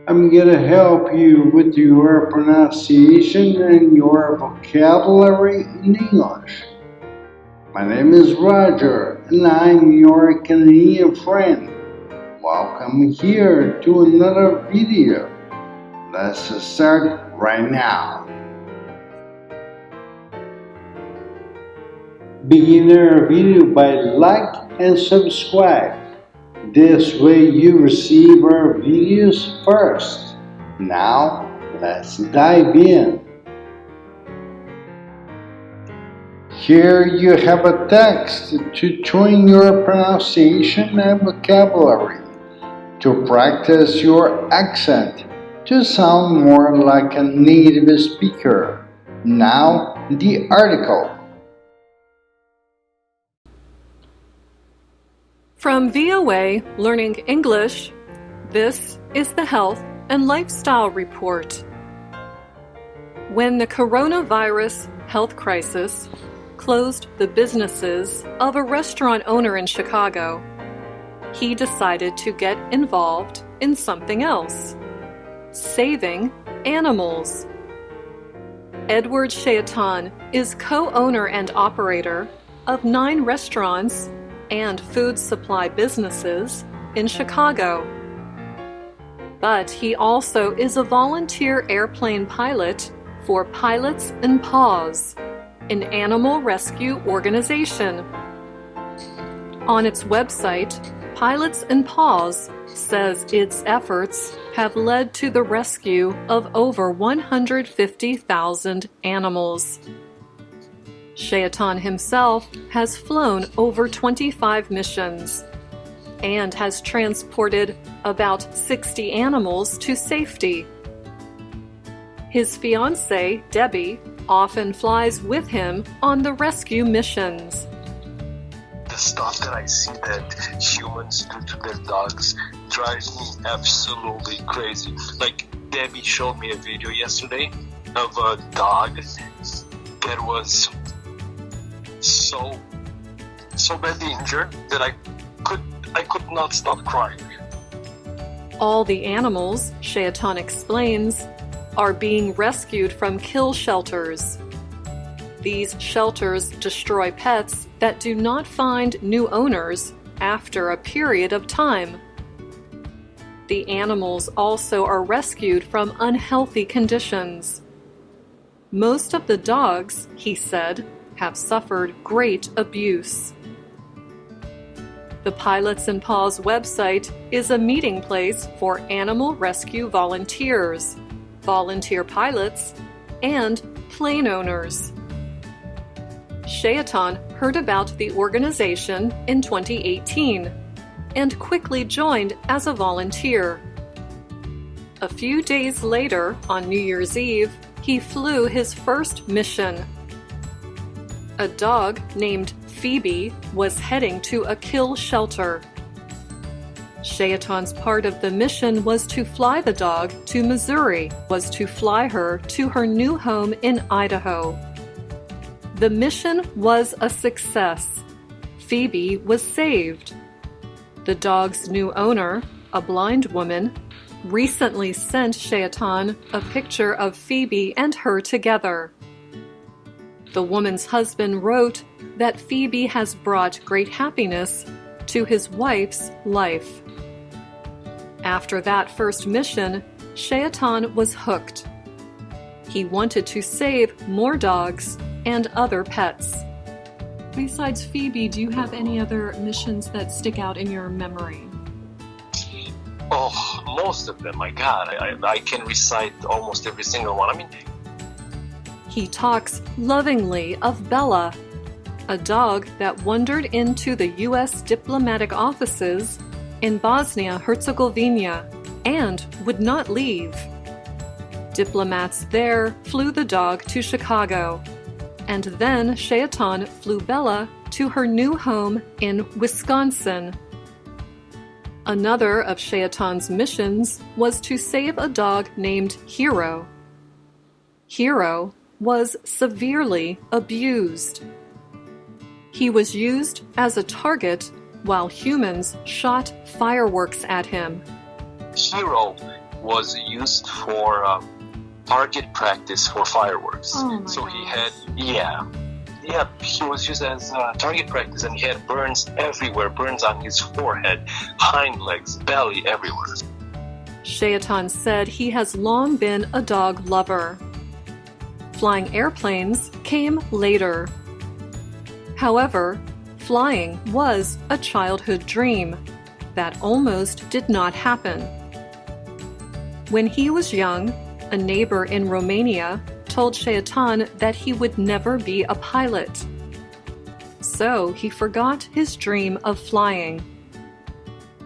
I'm gonna help you with your pronunciation and your vocabulary in English. My name is Roger, and I'm your Canadian friend. Welcome here to another video. Let's start right now. Begin our video by like and subscribe. This way you receive our videos first. Now, let's dive in. Here you have a text to train your pronunciation and vocabulary, to practice your accent, to sound more like a native speaker. Now, the article. From VOA Learning English, this is the Health and Lifestyle Report. When the coronavirus health crisis closed the businesses of a restaurant owner in Chicago, he decided to get involved in something else: saving animals. Edward Shaitan is co-owner and operator of 9 restaurants and food supply businesses in Chicago. But he also is a volunteer airplane pilot for Pilots and Paws, an animal rescue organization. On its website, Pilots and Paws says its efforts have led to the rescue of over 150,000 animals. Shaitan himself has flown over 25 missions and has transported about 60 animals to safety. His fiancée, Debbie, often flies with him on the rescue missions. The stuff that I see that humans do to their dogs drives me absolutely crazy. Like, Debbie showed me a video yesterday of a dog that was so badly injured that I could not stop crying. All the animals, Shaitan explains, are being rescued from kill shelters. These shelters destroy pets that do not find new owners after a period of time. The animals also are rescued from unhealthy conditions. Most of the dogs, he said, have suffered great abuse. The Pilots and Paws website is a meeting place for animal rescue volunteers, volunteer pilots, and plane owners. Shaitan heard about the organization in 2018 and quickly joined as a volunteer. A few days later, on New Year's Eve, he flew his first mission. A dog named Phoebe was heading to a kill shelter. Shaitan's part of the mission was to fly the dog to Missouri, was to fly her to her new home in Idaho. The mission was a success. Phoebe was saved. The dog's new owner, a blind woman, recently sent Shaitan a picture of Phoebe and her together. The woman's husband wrote that Phoebe has brought great happiness to his wife's life. After that first mission, Shaitan was hooked. He wanted to save more dogs and other pets. Besides Phoebe, do you have any other missions that stick out in your memory? Oh, most of them, my God. I can recite almost every single one. He talks lovingly of Bella, a dog that wandered into the U.S. diplomatic offices in Bosnia-Herzegovina and would not leave. Diplomats there flew the dog to Chicago, and then Shaitan flew Bella to her new home in Wisconsin. Another of Shaitan's missions was to save a dog named Hero. Hero was severely abused. He was used as a target while humans shot fireworks at him. Hero was used for target practice for fireworks. Oh my so gosh. he had, he was used as target practice, and he had burns everywhere, burns on his forehead, hind legs, belly, everywhere. Shaitan said he has long been a dog lover. Flying airplanes came later. However, flying was a childhood dream that almost did not happen. When he was young, a neighbor in Romania told Shaitan that he would never be a pilot. So he forgot his dream of flying.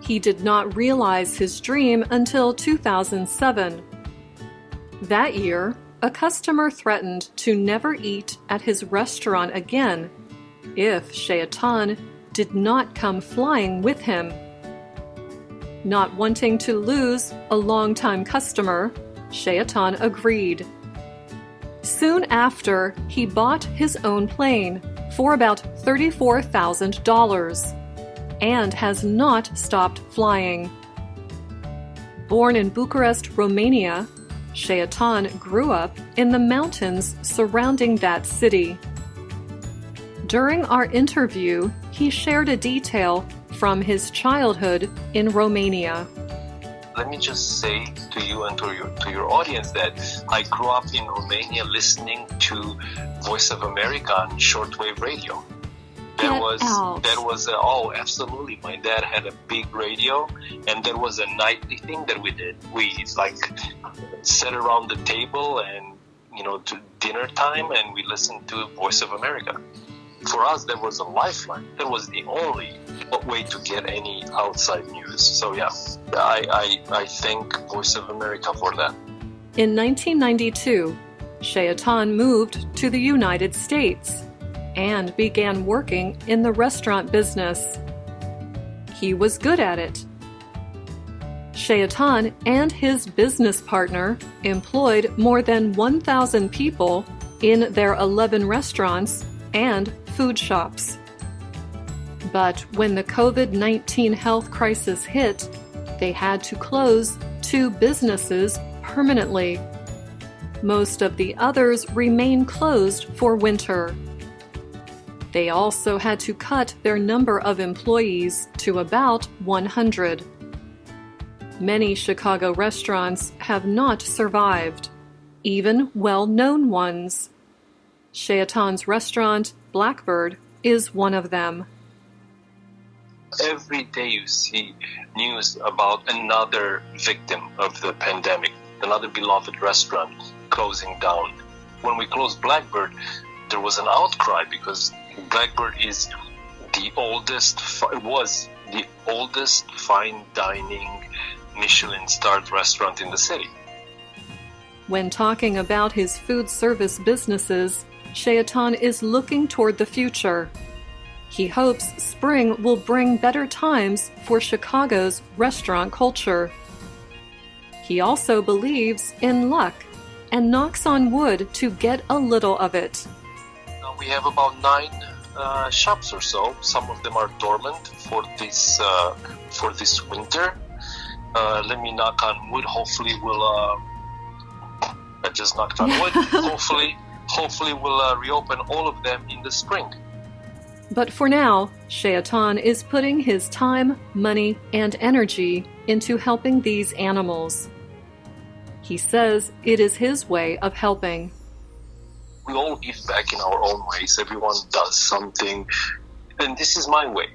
He did not realize his dream until 2007. That year, a customer threatened to never eat at his restaurant again if Shaitan did not come flying with him. Not wanting to lose a longtime customer, Shaitan agreed. Soon after, he bought his own plane for about $34,000 and has not stopped flying. Born in Bucharest, Romania, Shaitan grew up in the mountains surrounding that city. During our interview, he shared a detail from his childhood in Romania. Let me just say to you and to your audience that I grew up in Romania listening to Voice of America on shortwave radio. Oh, absolutely. My dad had a big radio, and there was a nightly thing that we did. We sat around the table and, to dinner time, and we listened to Voice of America. For us, that was a lifeline. That was the only way to get any outside news. So yeah, I thank Voice of America for that. In 1992, Shaitan moved to the United States and began working in the restaurant business. He was good at it. Shaitan and his business partner employed more than 1,000 people in their 11 restaurants and food shops. But when the COVID-19 health crisis hit, they had to close 2 businesses permanently. Most of the others remain closed for winter. They also had to cut their number of employees to about 100. Many Chicago restaurants have not survived, even well-known ones. Shaitan's restaurant, Blackbird, is one of them. Every day you see news about another victim of the pandemic, another beloved restaurant closing down. When we closed Blackbird, there was an outcry because Blackbird was the oldest fine dining Michelin-starred restaurant in the city. When talking about his food service businesses, Shaitan is looking toward the future. He hopes spring will bring better times for Chicago's restaurant culture. He also believes in luck and knocks on wood to get a little of it. We have about 9 shops or so. Some of them are dormant for this winter. Let me knock on wood. Hopefully I just knocked on wood. Hopefully we'll reopen all of them in the spring. But for now, Shaitan is putting his time, money, and energy into helping these animals. He says it is his way of helping. We all give back in our own ways. Everyone does something, and this is my way.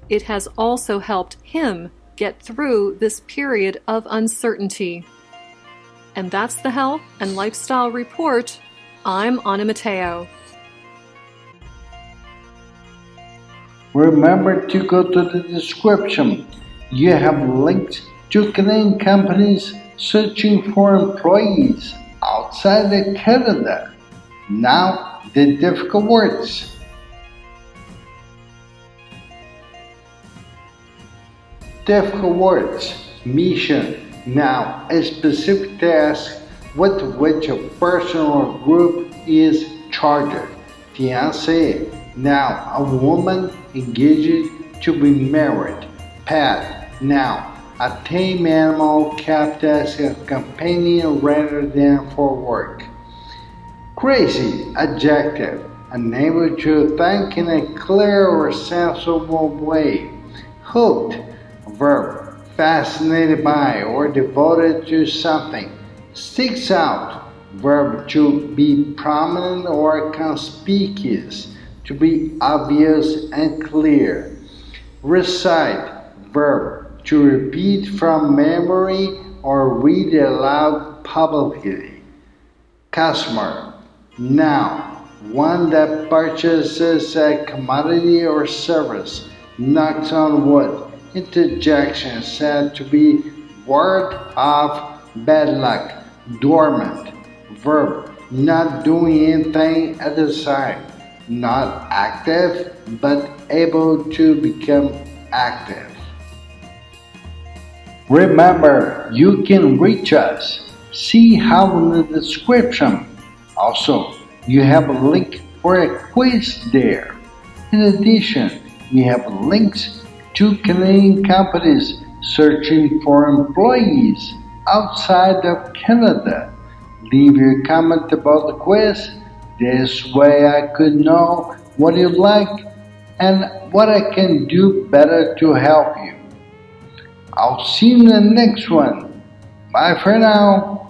It has also helped him get through this period of uncertainty. And that's the Health and Lifestyle Report. I'm Ana Mateo. Remember to go to the description. You have links to Canadian companies searching for employees outside of Canada. Now, the difficult words. Difficult words. Mission. Now, a specific task with which a person or group is charged. Fiancé. Now, a woman engaged to be married. Path. Now, a tame animal kept as a companion rather than for work. Crazy, adjective, unable to think in a clear or sensible way. Hooked, verb, fascinated by or devoted to something. Sticks out, verb, to be prominent or conspicuous, to be obvious and clear. Recite, verb, to repeat from memory or read aloud publicly. Customer, noun, one that purchases a commodity or service. Knocks on wood. Interjection said to be word of bad luck. Dormant, verb, not doing anything at the time. Not active, but able to become active. Remember, you can reach us. See how in the description. Also, you have a link for a quiz there. In addition, we have links to Canadian companies searching for employees outside of Canada. Leave your comment about the quiz. This way I could know what you like and what I can do better to help you. I'll see you in the next one. Bye for now.